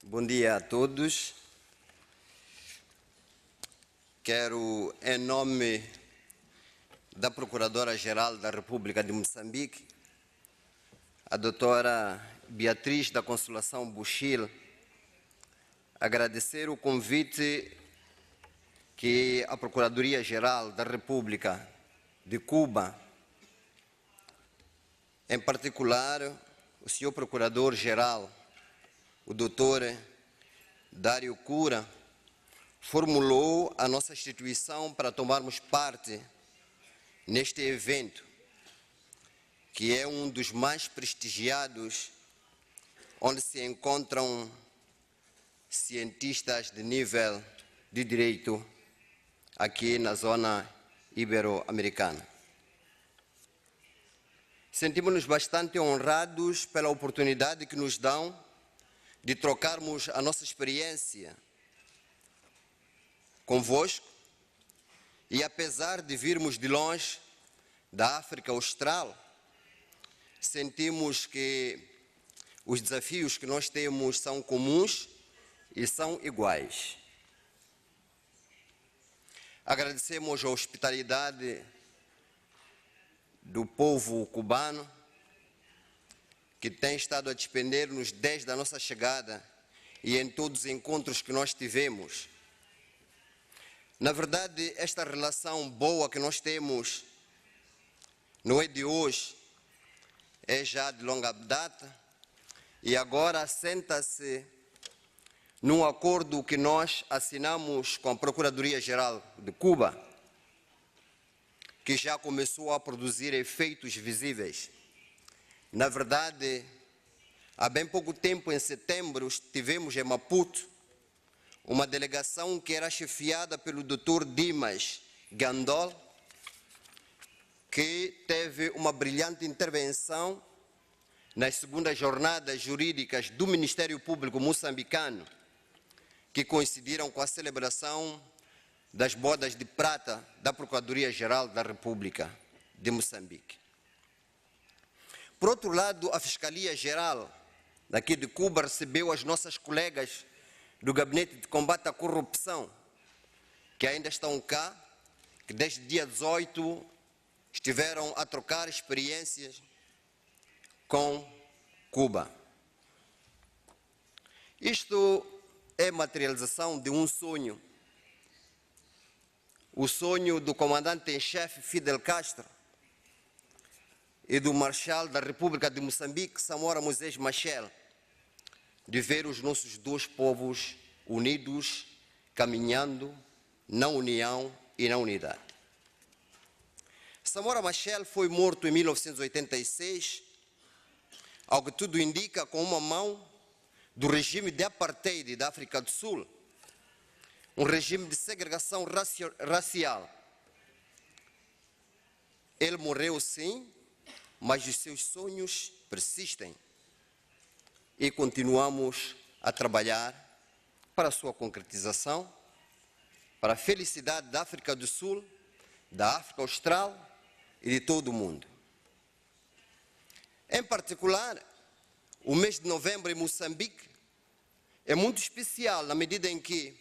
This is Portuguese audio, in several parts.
Bom dia a todos. Quero, em nome da Procuradora-Geral da República de Moçambique, a doutora Beatriz da Consolação Buchil, agradecer o convite que a Procuradoria-Geral da República de Cuba, em particular o senhor Procurador-Geral, o doutor Dário Cura, formulou a nossa instituição para tomarmos parte neste evento, que é um dos mais prestigiados, onde se encontram cientistas de nível de direito aqui na zona ibero-americana. Sentimos-nos bastante honrados pela oportunidade que nos dão de trocarmos a nossa experiência convosco e, apesar de virmos de longe da África Austral, sentimos que os desafios que nós temos são comuns e são iguais. Agradecemos a hospitalidade do povo cubano, que tem estado a despender-nos desde a nossa chegada e em todos os encontros que nós tivemos. Na verdade, esta relação boa que nós temos não é de hoje, é já de longa data e agora assenta-se num acordo que nós assinamos com a Procuradoria-Geral de Cuba, que já começou a produzir efeitos visíveis. Na verdade, há bem pouco tempo, em setembro, estivemos em Maputo, uma delegação que era chefiada pelo Dr. Dimas Gandol, que teve uma brilhante intervenção nas segundas jornadas jurídicas do Ministério Público moçambicano, que coincidiram com a celebração das bodas de prata da Procuradoria-Geral da República de Moçambique. Por outro lado, a Fiscalia-Geral daqui de Cuba recebeu as nossas colegas do Gabinete de Combate à Corrupção, que ainda estão cá, que desde o dia 18 estiveram a trocar experiências com Cuba. Isto é materialização de um sonho, o sonho do comandante-em-chefe Fidel Castro e do Marechal da República de Moçambique, Samora Moisés Machel, de ver os nossos dois povos unidos, caminhando na união e na unidade. Samora Machel foi morto em 1986, ao que tudo indica, com uma mão do regime de apartheid da África do Sul, um regime de segregação racial. Ele morreu sim, mas os seus sonhos persistem e continuamos a trabalhar para a sua concretização, para a felicidade da África do Sul, da África Austral e de todo o mundo. Em particular, o mês de novembro em Moçambique é muito especial na medida em que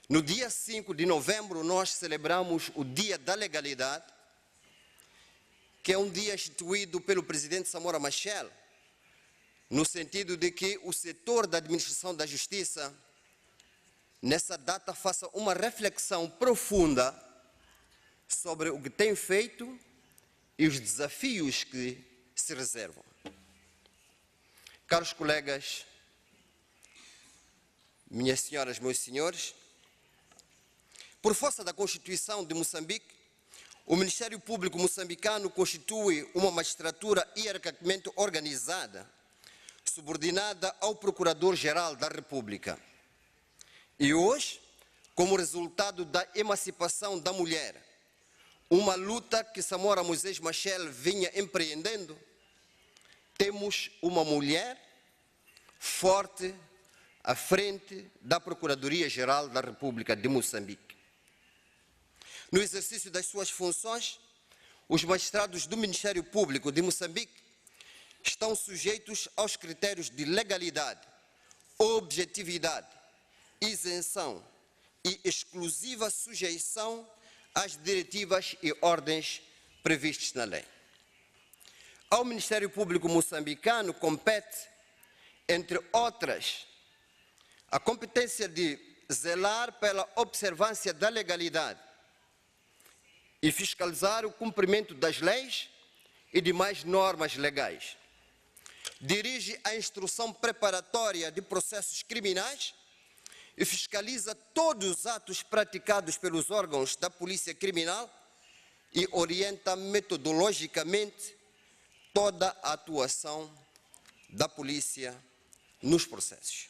no dia 5 de novembro nós celebramos o Dia da Legalidade, que é um dia instituído pelo presidente Samora Machel, no sentido de que o setor da administração da justiça, nessa data, faça uma reflexão profunda sobre o que tem feito e os desafios que se reservam. Caros colegas, minhas senhoras, meus senhores, por força da Constituição de Moçambique, o Ministério Público moçambicano constitui uma magistratura hierarquicamente organizada, subordinada ao Procurador-Geral da República. E hoje, como resultado da emancipação da mulher, uma luta que Samora Moisés Machel vinha empreendendo, temos uma mulher forte à frente da Procuradoria-Geral da República de Moçambique. No exercício das suas funções, os magistrados do Ministério Público de Moçambique estão sujeitos aos critérios de legalidade, objetividade, isenção e exclusiva sujeição às diretivas e ordens previstas na lei. Ao Ministério Público moçambicano compete, entre outras, a competência de zelar pela observância da legalidade e fiscalizar o cumprimento das leis e demais normas legais. Dirige a instrução preparatória de processos criminais e fiscaliza todos os atos praticados pelos órgãos da Polícia Criminal e orienta metodologicamente toda a atuação da Polícia nos processos.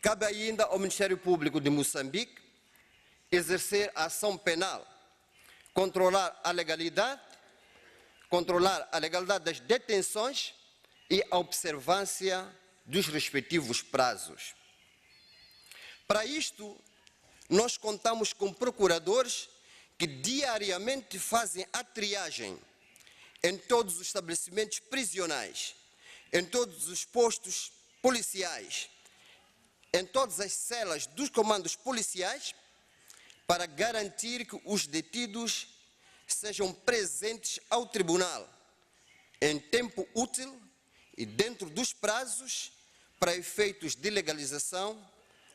Cabe ainda ao Ministério Público de Moçambique exercer a ação penal, controlar a legalidade das detenções e a observância dos respectivos prazos. Para isto, nós contamos com procuradores que diariamente fazem a triagem em todos os estabelecimentos prisionais, em todos os postos policiais, em todas as celas dos comandos policiais, para garantir que os detidos sejam presentes ao tribunal em tempo útil e dentro dos prazos para efeitos de legalização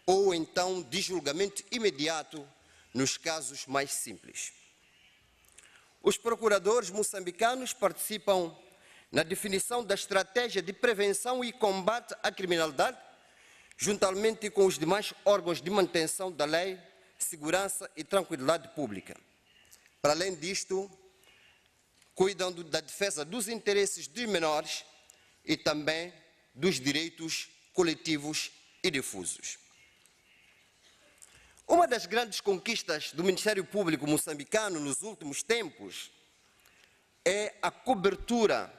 ou então de julgamento imediato nos casos mais simples. Os procuradores moçambicanos participam na definição da estratégia de prevenção e combate à criminalidade, juntamente com os demais órgãos de manutenção da lei, segurança e tranquilidade pública. Para além disto, cuidam da defesa dos interesses dos menores e também dos direitos coletivos e difusos. Uma das grandes conquistas do Ministério Público moçambicano nos últimos tempos é a cobertura,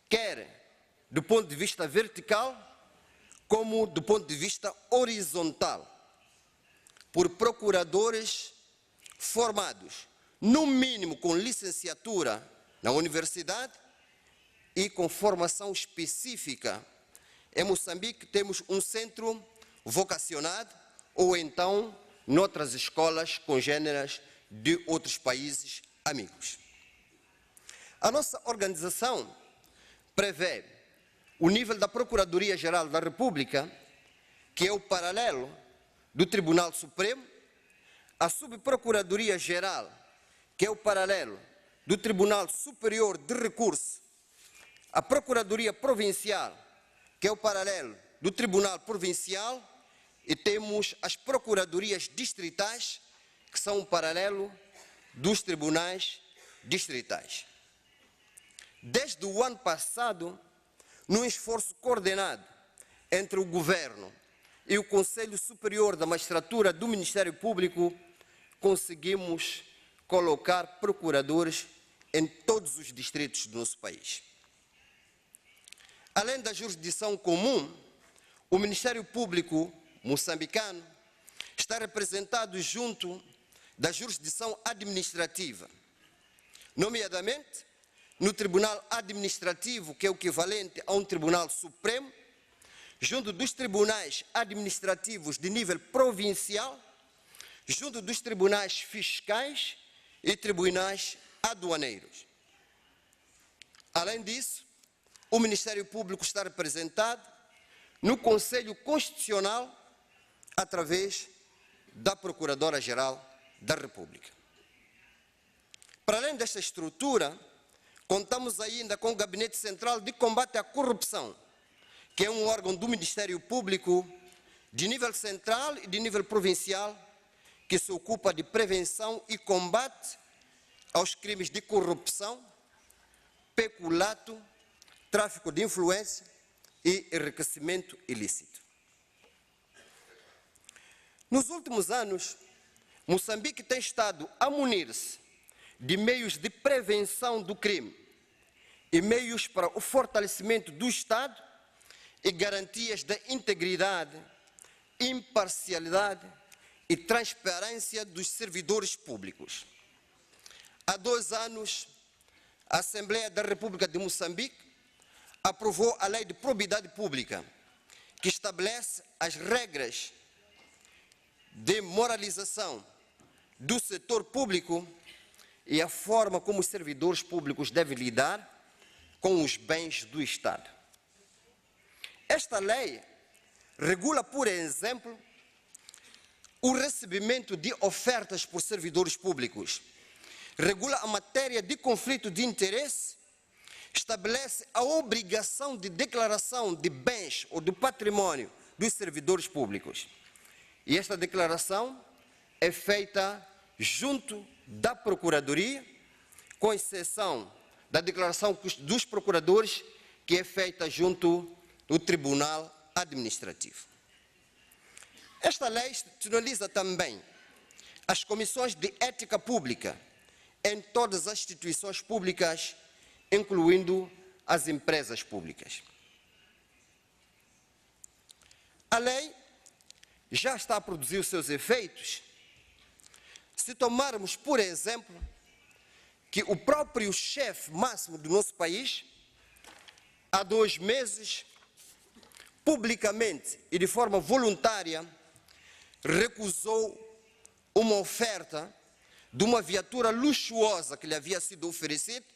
quer do ponto de vista vertical, como do ponto de vista horizontal, por procuradores formados, no mínimo com licenciatura na universidade e com formação específica. Em Moçambique temos um centro vocacionado ou então noutras escolas congêneras de outros países amigos. A nossa organização prevê o nível da Procuradoria-Geral da República, que é o paralelo do Tribunal Supremo, a Subprocuradoria-Geral, que é o paralelo do Tribunal Superior de Recurso, a Procuradoria Provincial, que é o paralelo do Tribunal Provincial, e temos as Procuradorias Distritais, que são o paralelo dos Tribunais Distritais. Desde o ano passado, num esforço coordenado entre o Governo e o Conselho Superior da Magistratura do Ministério Público, conseguimos colocar procuradores em todos os distritos do nosso país. Além da jurisdição comum, o Ministério Público moçambicano está representado junto da jurisdição administrativa, nomeadamente no Tribunal Administrativo, que é o equivalente a um Tribunal Supremo, junto dos tribunais administrativos de nível provincial, junto dos tribunais fiscais e tribunais aduaneiros. Além disso, o Ministério Público está representado no Conselho Constitucional através da Procuradora-Geral da República. Para além desta estrutura, contamos ainda com o Gabinete Central de Combate à Corrupção, que é um órgão do Ministério Público de nível central e de nível provincial, que se ocupa de prevenção e combate aos crimes de corrupção, peculato, tráfico de influência e enriquecimento ilícito. Nos últimos anos, Moçambique tem estado a munir-se de meios de prevenção do crime e meios para o fortalecimento do Estado e garantias da integridade, imparcialidade e transparência dos servidores públicos. Há 2 anos, a Assembleia da República de Moçambique aprovou a Lei de Probidade Pública, que estabelece as regras de moralização do setor público e a forma como os servidores públicos devem lidar com os bens do Estado. Esta lei regula, por exemplo, o recebimento de ofertas por servidores públicos, regula a matéria de conflito de interesse, estabelece a obrigação de declaração de bens ou do patrimônio dos servidores públicos. E esta declaração é feita junto da Procuradoria, com exceção da declaração dos procuradores, que é feita junto do Tribunal Administrativo. Esta lei institucionaliza também as comissões de ética pública em todas as instituições públicas, incluindo as empresas públicas. A lei já está a produzir os seus efeitos. Se tomarmos, por exemplo, que o próprio chefe máximo do nosso país, há 2 meses, publicamente e de forma voluntária, recusou uma oferta de uma viatura luxuosa que lhe havia sido oferecida,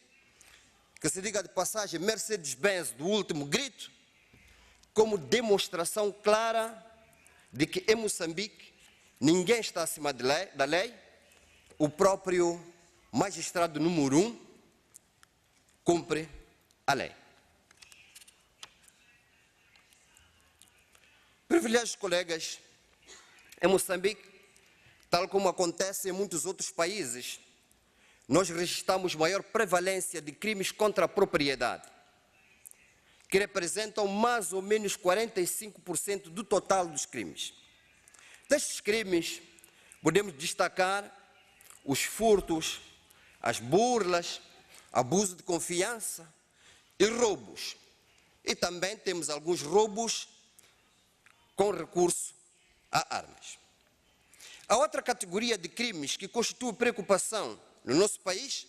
que se diga de passagem, Mercedes-Benz do último grito, como demonstração clara de que em Moçambique ninguém está acima da lei. O próprio magistrado número 1 cumpre a lei. Privilegiados colegas, em Moçambique, tal como acontece em muitos outros países, nós registramos maior prevalência de crimes contra a propriedade, que representam mais ou menos 45% do total dos crimes. Destes crimes, podemos destacar os furtos, as burlas, abuso de confiança e roubos. E também temos alguns roubos com recurso a armas. A outra categoria de crimes que constitui preocupação no nosso país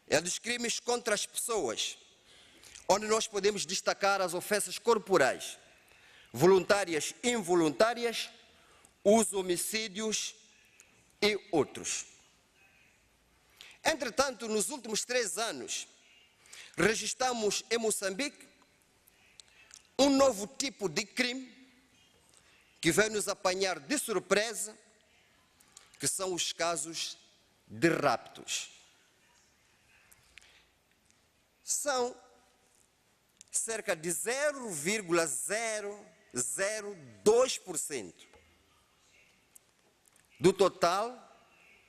é a dos crimes contra as pessoas, onde nós podemos destacar as ofensas corporais, voluntárias e involuntárias, os homicídios e outros. Entretanto, nos últimos 3 anos, registramos em Moçambique um novo tipo de crime que veio nos apanhar de surpresa, que são os casos de raptos. São cerca de 0,002% do total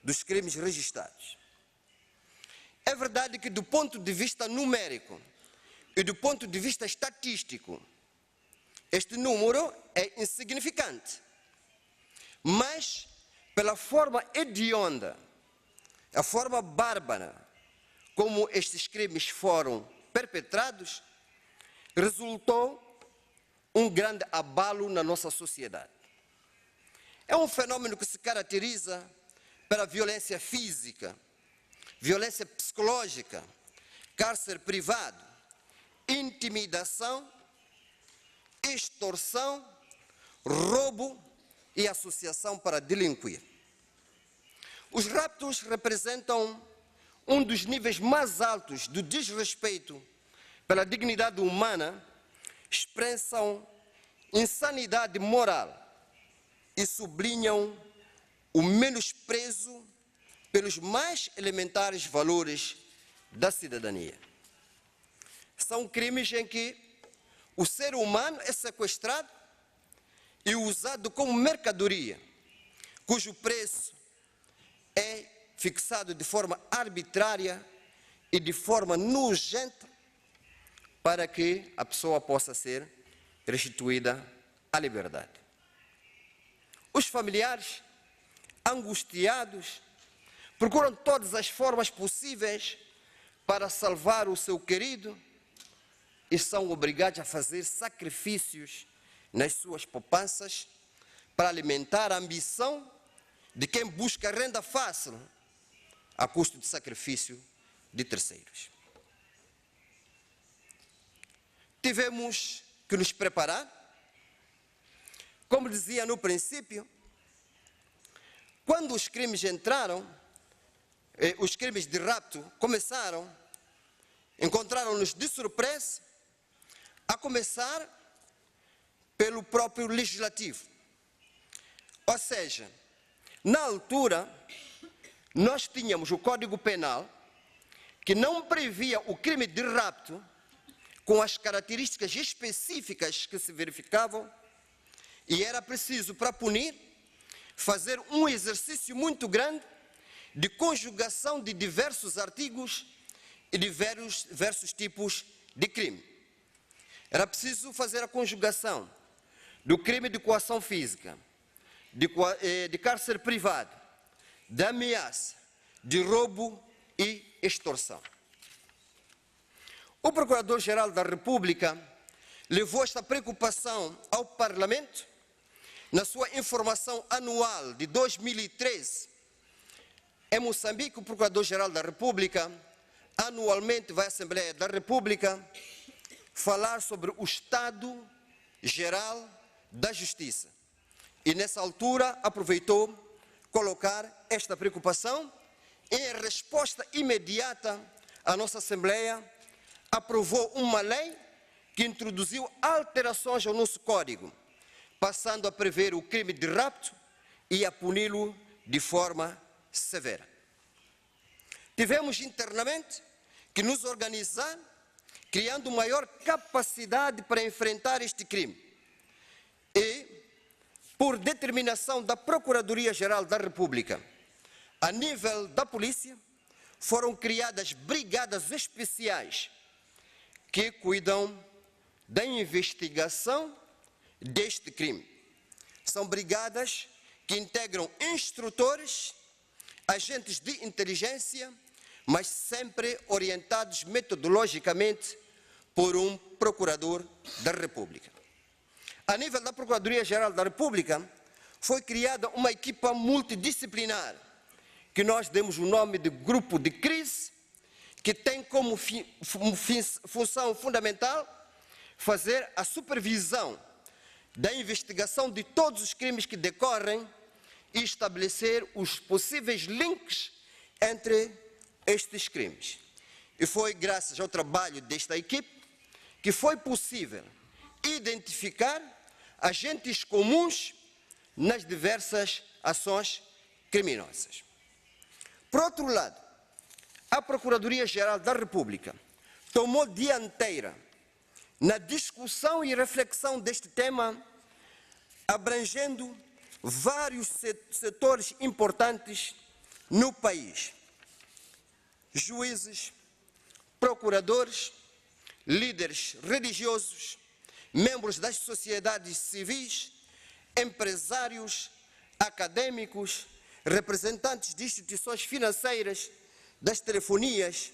dos crimes registrados. É verdade que, do ponto de vista numérico e do ponto de vista estatístico, este número é insignificante, mas pela forma hedionda, a forma bárbara como estes crimes foram perpetrados, resultou um grande abalo na nossa sociedade. É um fenômeno que se caracteriza pela violência física, violência psicológica, cárcere privado, intimidação, extorsão, roubo e associação para delinquir. Os raptos representam um dos níveis mais altos do desrespeito pela dignidade humana, expressam insanidade moral e sublinham o menosprezo pelos mais elementares valores da cidadania. São crimes em que o ser humano é sequestrado e usado como mercadoria, cujo preço é fixado de forma arbitrária e de forma nojenta para que a pessoa possa ser restituída à liberdade. Os familiares, angustiados, procuram todas as formas possíveis para salvar o seu querido e são obrigados a fazer sacrifícios nas suas poupanças para alimentar a ambição de quem busca renda fácil a custo de sacrifício de terceiros. Tivemos que nos preparar Como dizia no princípio, quando os crimes entraram, os crimes de rapto começaram, encontraram-nos de surpresa, a começar pelo próprio legislativo. Ou seja, na altura, nós tínhamos o Código Penal que não previa o crime de rapto com as características específicas que se verificavam, e era preciso, para punir, fazer um exercício muito grande de conjugação de diversos artigos e diversos tipos de crime. Era preciso fazer a conjugação do crime de coação física, de cárcere privado, de ameaça, de roubo e extorsão. O Procurador-Geral da República levou esta preocupação ao Parlamento na sua informação anual de 2013. Em Moçambique, o Procurador-Geral da República anualmente vai à Assembleia da República falar sobre o Estado Geral da Justiça. E nessa altura aproveitou colocar esta preocupação. Em resposta imediata, a nossa Assembleia aprovou uma lei que introduziu alterações ao nosso Código, passando a prever o crime de rapto e a puni-lo de forma severa. Tivemos internamente que nos organizar, criando maior capacidade para enfrentar este crime. E, por determinação da Procuradoria-Geral da República, a nível da polícia, foram criadas brigadas especiais que cuidam da investigação deste crime. São brigadas que integram instrutores, agentes de inteligência, mas sempre orientados metodologicamente por um Procurador da República. A nível da Procuradoria-Geral da República, foi criada uma equipa multidisciplinar, que nós demos o nome de Grupo de Crise, que tem como função fundamental fazer a supervisão da investigação de todos os crimes que decorrem e estabelecer os possíveis links entre estes crimes. E foi graças ao trabalho desta equipe que foi possível identificar agentes comuns nas diversas ações criminosas. Por outro lado, a Procuradoria-Geral da República tomou dianteira na discussão e reflexão deste tema, abrangendo vários setores importantes no país. Juízes, procuradores, líderes religiosos, membros das sociedades civis, empresários, acadêmicos, representantes de instituições financeiras, das telefonias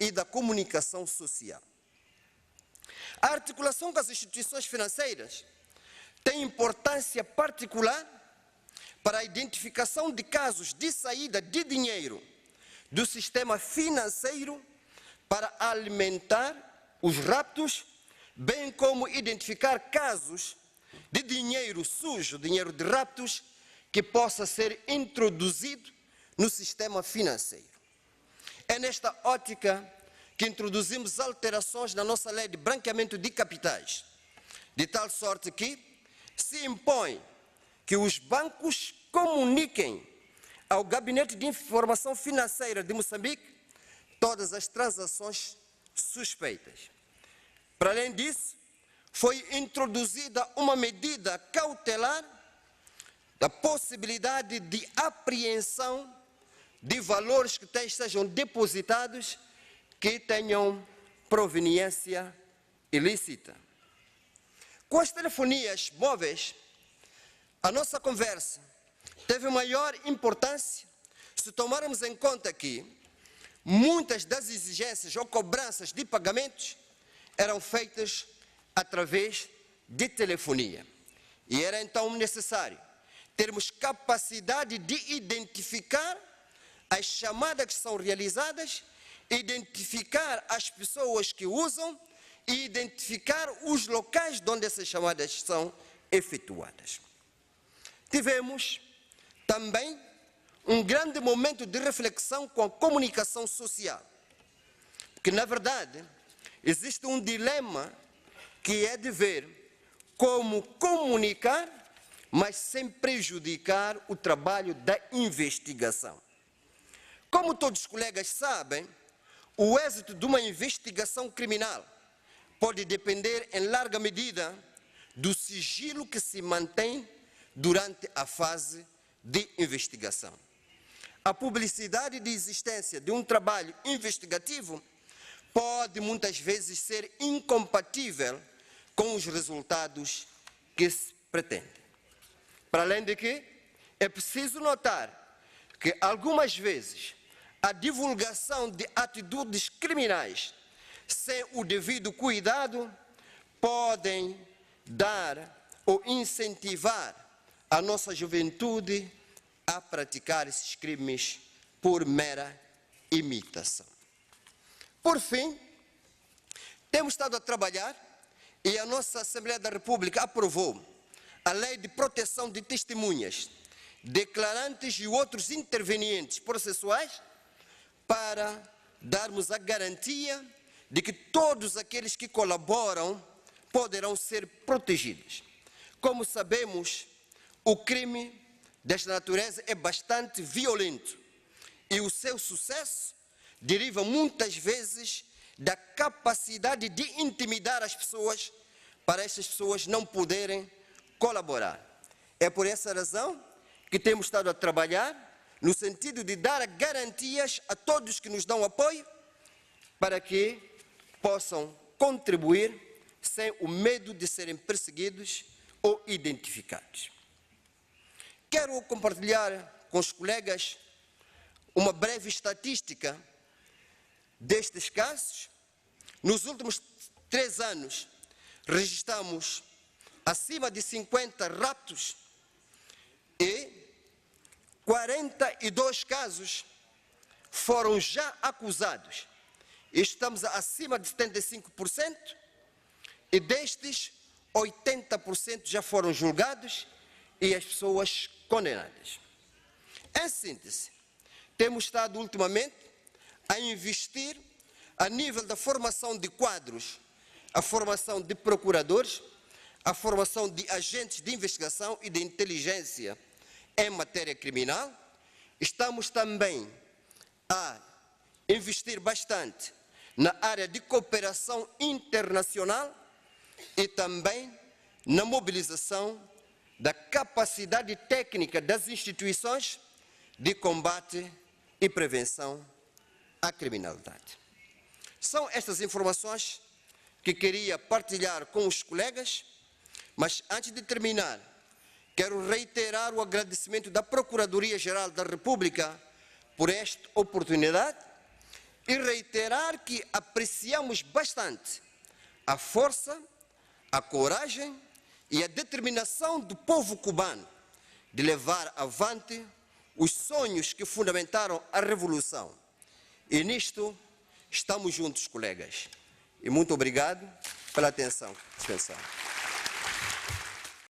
e da comunicação social. A articulação com as instituições financeiras tem importância particular para a identificação de casos de saída de dinheiro do sistema financeiro para alimentar os raptos, bem como identificar casos de dinheiro sujo, dinheiro de raptos, que possa ser introduzido no sistema financeiro. É nesta ótica que introduzimos alterações na nossa lei de branqueamento de capitais, de tal sorte que se impõe que os bancos comuniquem ao Gabinete de Informação Financeira de Moçambique todas as transações suspeitas. Para além disso, foi introduzida uma medida cautelar da possibilidade de apreensão de valores que sejam depositados que tenham proveniência ilícita. Com as telefonias móveis, a nossa conversa teve maior importância se tomarmos em conta que muitas das exigências ou cobranças de pagamentos eram feitas através de telefonia. E era então necessário termos capacidade de identificar as chamadas que são realizadas, identificar as pessoas que usam e identificar os locais onde essas chamadas são efetuadas. tivemos também um grande momento de reflexão com a comunicação social. Porque, na verdade, existe um dilema que é de ver como comunicar, mas sem prejudicar o trabalho da investigação. Como todos os colegas sabem, o êxito de uma investigação criminal pode depender, em larga medida, do sigilo que se mantém durante a fase de investigação. A publicidade de existência de um trabalho investigativo pode, muitas vezes, ser incompatível com os resultados que se pretendem. Para além de que, é preciso notar que, algumas vezes, a divulgação de atitudes criminais sem o devido cuidado podem dar ou incentivar a nossa juventude a praticar esses crimes por mera imitação. Por fim, temos estado a trabalhar e a nossa Assembleia da República aprovou a Lei de Proteção de Testemunhas, declarantes e outros intervenientes processuais para darmos a garantia de que todos aqueles que colaboram poderão ser protegidos. Como sabemos, o crime desta natureza é bastante violento e o seu sucesso deriva muitas vezes da capacidade de intimidar as pessoas para estas pessoas não poderem colaborar. É por essa razão que temos estado a trabalhar no sentido de dar garantias a todos que nos dão apoio para que possam contribuir sem o medo de serem perseguidos ou identificados. Quero compartilhar com os colegas uma breve estatística destes casos. Nos últimos 3 anos, registramos acima de 50 raptos e 42 casos foram já acusados. Estamos acima de 75% e destes 80% já foram julgados e as pessoas condenadas. Em síntese, temos estado ultimamente a investir a nível da formação de quadros, a formação de procuradores, a formação de agentes de investigação e de inteligência em matéria criminal. Estamos também a investir bastante na área de cooperação internacional e também na mobilização da capacidade técnica das instituições de combate e prevenção à criminalidade. São estas informações que queria partilhar com os colegas, mas antes de terminar, quero reiterar o agradecimento da Procuradoria-Geral da República por esta oportunidade e reiterar que apreciamos bastante a força, a coragem e a determinação do povo cubano de levar avante os sonhos que fundamentaram a Revolução. E nisto estamos juntos, colegas. E muito obrigado pela atenção dispensada.